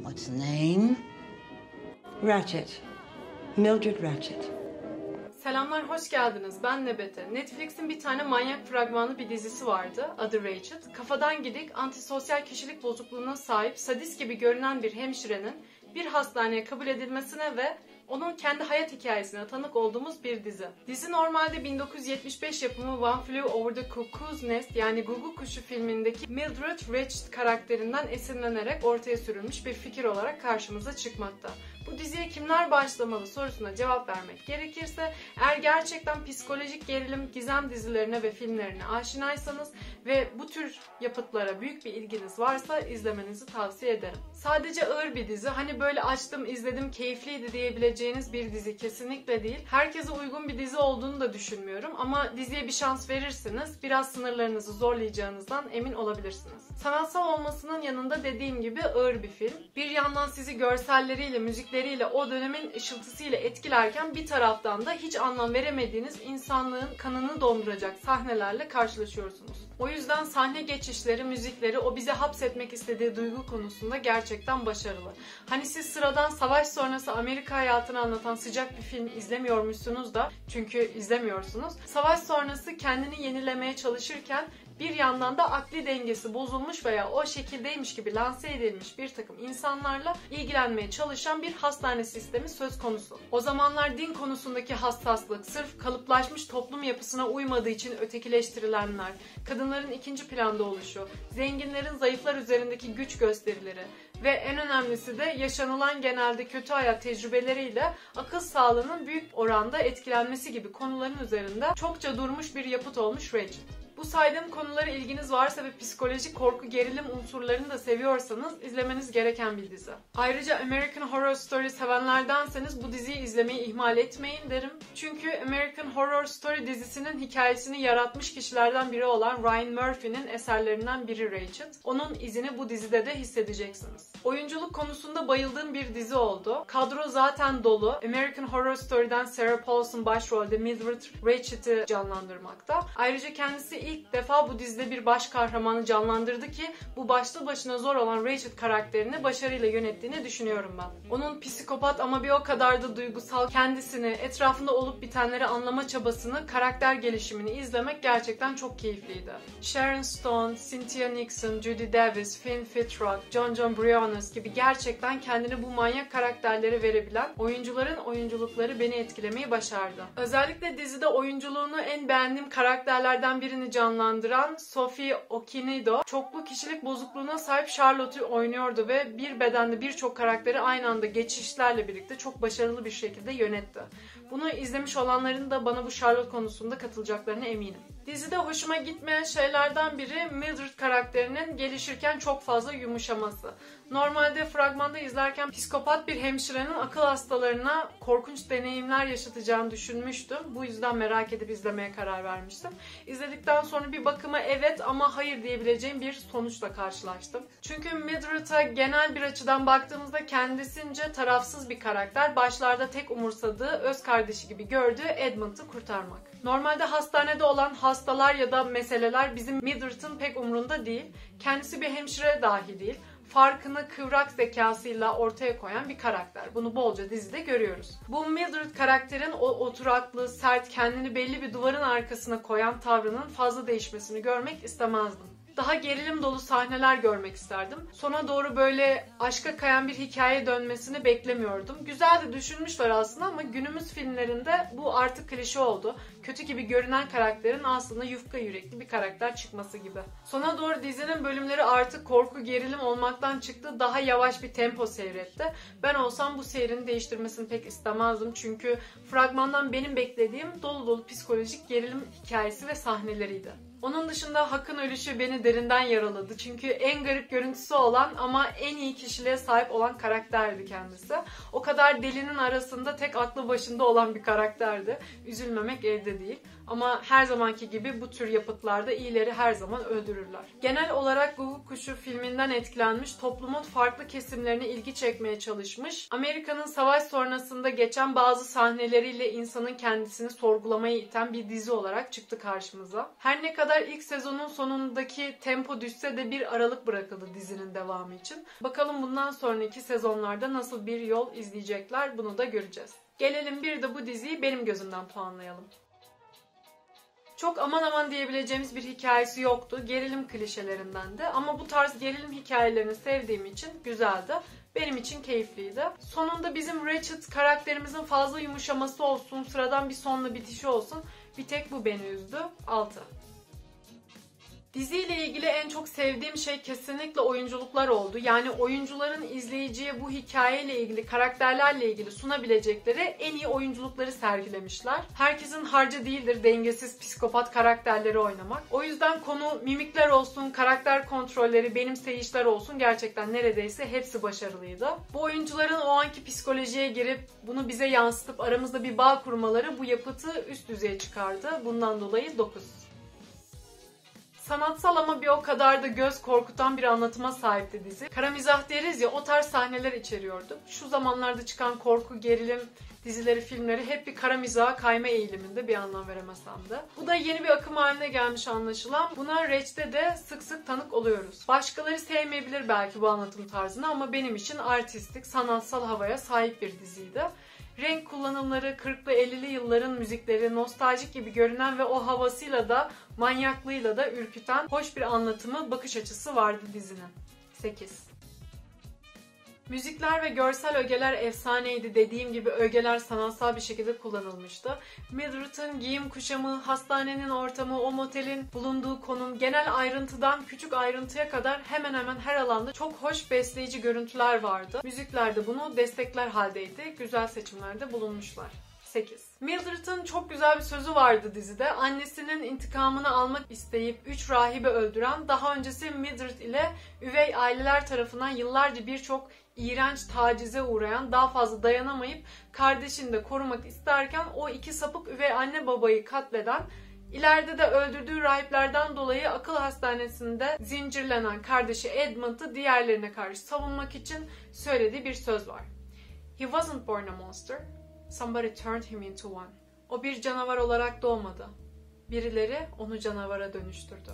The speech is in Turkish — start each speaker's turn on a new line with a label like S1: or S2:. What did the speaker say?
S1: What's the name?
S2: Ratchet. Mildred Ratchet.
S3: Selamlar, hoş geldiniz. Ben Nebete. Netflix'in bir tane manyak fragmanlı bir dizisi vardı. Adı Ratchet. Kafadan gidik, antisosyal kişilik bozukluğuna sahip, sadist gibi görünen bir hemşirenin bir hastaneye kabul edilmesine ve onun kendi hayat hikayesine tanık olduğumuz bir dizi. Dizi normalde 1975 yapımı One Flew Over the Cuckoo's Nest yani Gugu Kuşu filmindeki Mildred Ratchet karakterinden esinlenerek ortaya sürülmüş bir fikir olarak karşımıza çıkmakta. Bu diziye kimler başlamalı sorusuna cevap vermek gerekirse, eğer gerçekten psikolojik gerilim, gizem dizilerine ve filmlerine aşinaysanız ve bu tür yapıtlara büyük bir ilginiz varsa izlemenizi tavsiye ederim. Sadece ağır bir dizi, hani böyle açtım, izledim, keyifliydi diyebileceğiniz bir dizi kesinlikle değil. Herkese uygun bir dizi olduğunu da düşünmüyorum ama diziye bir şans verirseniz biraz sınırlarınızı zorlayacağınızdan emin olabilirsiniz. Sanatsal olmasının yanında dediğim gibi ağır bir film. Bir yandan sizi görselleriyle, müzikleriyle, o dönemin ışıltısıyla etkilerken bir taraftan da hiç anlam veremediğiniz insanlığın kanını donduracak sahnelerle karşılaşıyorsunuz. O yüzden sahne geçişleri, müzikleri, o bize hapsetmek istediği duygu konusunda gerçekten başarılı. Hani siz sıradan savaş sonrası Amerika hayatını anlatan sıcak bir film izlemiyormuşsunuz da, çünkü izlemiyorsunuz. Savaş sonrası kendini yenilemeye çalışırken bir yandan da akli dengesi bozulmuş veya o şekildeymiş gibi lanse edilmiş bir takım insanlarla ilgilenmeye çalışan bir hastane sistemi söz konusu. O zamanlar din konusundaki hassaslık, sırf kalıplaşmış toplum yapısına uymadığı için ötekileştirilenler, kadınların ikinci planda oluşu, zenginlerin zayıflar üzerindeki güç gösterileri ve en önemlisi de yaşanılan genelde kötü hayat tecrübeleriyle akıl sağlığının büyük oranda etkilenmesi gibi konuların üzerinde çokça durmuş bir yapıt olmuş Ratchet. Bu saydığım konulara ilginiz varsa ve psikolojik korku gerilim unsurlarını da seviyorsanız izlemeniz gereken bir dizi. Ayrıca American Horror Story sevenlerdenseniz bu diziyi izlemeyi ihmal etmeyin derim. Çünkü American Horror Story dizisinin hikayesini yaratmış kişilerden biri olan Ryan Murphy'nin eserlerinden biri Ratchet. Onun izini bu dizide de hissedeceksiniz. Oyunculuk konusunda bayıldığım bir dizi oldu. Kadro zaten dolu. American Horror Story'den Sarah Paulson başrolde Mildred Ratchet'i canlandırmakta. Ayrıca kendisi ilk defa bu dizide bir baş kahramanı canlandırdı ki bu başlı başına zor olan Ratchet karakterini başarıyla yönettiğini düşünüyorum ben. Onun psikopat ama bir o kadar da duygusal kendisini, etrafında olup bitenleri anlama çabasını, karakter gelişimini izlemek gerçekten çok keyifliydi. Sharon Stone, Cynthia Nixon, Judy Davis, Finn Wittrock, John Briones gibi gerçekten kendini bu manyak karakterlere verebilen oyuncuların oyunculukları beni etkilemeyi başardı. Özellikle dizide oyunculuğunu en beğendiğim karakterlerden birini canlandıran Sophie Okonedo, çoklu kişilik bozukluğuna sahip Charlotte'u oynuyordu ve bir bedende birçok karakteri aynı anda geçişlerle birlikte çok başarılı bir şekilde yönetti. Bunu izlemiş olanların da bana bu Charlotte konusunda katılacaklarına eminim. Dizide hoşuma gitmeyen şeylerden biri Mildred karakterinin gelişirken çok fazla yumuşaması. Normalde fragmanda izlerken psikopat bir hemşirenin akıl hastalarına korkunç deneyimler yaşatacağını düşünmüştüm. Bu yüzden merak edip izlemeye karar vermiştim. İzledikten sonra bir bakıma evet ama hayır diyebileceğim bir sonuçla karşılaştım. Çünkü Mildred'a genel bir açıdan baktığımızda kendisince tarafsız bir karakter. Başlarda tek umursadığı, öz kardeşi gibi gördüğü Edmund'u kurtarmak. Normalde hastanede olan hastalar ya da meseleler bizim Mildred'ın pek umrunda değil. Kendisi bir hemşire dahi değil. Farkını kıvrak zekasıyla ortaya koyan bir karakter. Bunu bolca dizide görüyoruz. Bu Mildred karakterin o oturaklı, sert, kendini belli bir duvarın arkasına koyan tavrının fazla değişmesini görmek istemezdim. Daha gerilim dolu sahneler görmek isterdim. Sona doğru böyle aşka kayan bir hikaye dönmesini beklemiyordum. Güzel de düşünmüşler aslında ama günümüz filmlerinde bu artık klişe oldu. Kötü gibi görünen karakterin aslında yufka yürekli bir karakter çıkması gibi. Sona doğru dizinin bölümleri artık korku gerilim olmaktan çıktı. Daha yavaş bir tempo seyretti. Ben olsam bu seyrini değiştirmesini pek istemezdim. Çünkü fragmandan benim beklediğim dolu dolu psikolojik gerilim hikayesi ve sahneleriydi. Onun dışında Hak'ın ölüşü beni derinden yaraladı. Çünkü en garip görüntüsü olan ama en iyi kişiliğe sahip olan karakterdi kendisi. O kadar delinin arasında tek aklı başında olan bir karakterdi. Üzülmemek elde değil. Ama her zamanki gibi bu tür yapıtlarda iyileri her zaman öldürürler. Genel olarak Gugu Kuşu filminden etkilenmiş, toplumun farklı kesimlerine ilgi çekmeye çalışmış, Amerika'nın savaş sonrasında geçen bazı sahneleriyle insanın kendisini sorgulamaya iten bir dizi olarak çıktı karşımıza. Her ne kadar kadar ilk sezonun sonundaki tempo düşse de bir aralık bırakıldı dizinin devamı için. Bakalım bundan sonraki sezonlarda nasıl bir yol izleyecekler, bunu da göreceğiz. Gelelim bir de bu diziyi benim gözümden puanlayalım. Çok aman aman diyebileceğimiz bir hikayesi yoktu. Gerilim klişelerinden de. Ama bu tarz gerilim hikayelerini sevdiğim için güzeldi. Benim için keyifliydi. Sonunda bizim Ratched karakterimizin fazla yumuşaması olsun, sıradan bir sonla bitişi olsun. Bir tek bu beni üzdü. 6. Diziyle ilgili en çok sevdiğim şey kesinlikle oyunculuklar oldu. Yani oyuncuların izleyiciye bu hikayeyle ilgili, karakterlerle ilgili sunabilecekleri en iyi oyunculukları sergilemişler. Herkesin harcı değildir dengesiz psikopat karakterleri oynamak. O yüzden konu mimikler olsun, karakter kontrolleri, benimseyişler olsun gerçekten neredeyse hepsi başarılıydı. Bu oyuncuların o anki psikolojiye girip bunu bize yansıtıp aramızda bir bağ kurmaları bu yapıtı üst düzeye çıkardı. Bundan dolayı 9. Sanatsal ama bir o kadar da göz korkutan bir anlatıma sahipti dizi. Kara mizah deriz ya, o tarz sahneler içeriyordu. Şu zamanlarda çıkan korku, gerilim dizileri, filmleri hep bir kara mizaha kayma eğiliminde, bir anlam veremesem de. Bu da yeni bir akım haline gelmiş anlaşılan. Buna Reç'te de sık sık tanık oluyoruz. Başkaları sevmeyebilir belki bu anlatım tarzını ama benim için artistik, sanatsal havaya sahip bir diziydi. Renk kullanımları, 40'lı 50'li yılların müzikleri, nostaljik gibi görünen ve o havasıyla da manyaklığıyla da ürküten hoş bir anlatımı, bakış açısı vardı dizinin. 8. Müzikler ve görsel ögeler efsaneydi. Dediğim gibi ögeler sanatsal bir şekilde kullanılmıştı. Mildred'ın giyim kuşamı, hastanenin ortamı, o motelin bulunduğu konum, genel ayrıntıdan küçük ayrıntıya kadar hemen hemen her alanda çok hoş, besleyici görüntüler vardı. Müzikler de bunu destekler haldeydi. Güzel seçimlerde bulunmuşlar. 8. Mildred'ın çok güzel bir sözü vardı dizide. Annesinin intikamını almak isteyip 3 rahibe öldüren, daha öncesi Mildred ile üvey aileler tarafından yıllarca birçok iğrenç tacize uğrayan, daha fazla dayanamayıp kardeşini de korumak isterken o iki sapık üvey anne babayı katleden, ileride de öldürdüğü rahiplerden dolayı akıl hastanesinde zincirlenen kardeşi Edmund'ı diğerlerine karşı savunmak için söylediği bir söz var. He wasn't born a monster. Somebody turned him into one. O bir canavar olarak doğmadı. Birileri onu canavara dönüştürdü.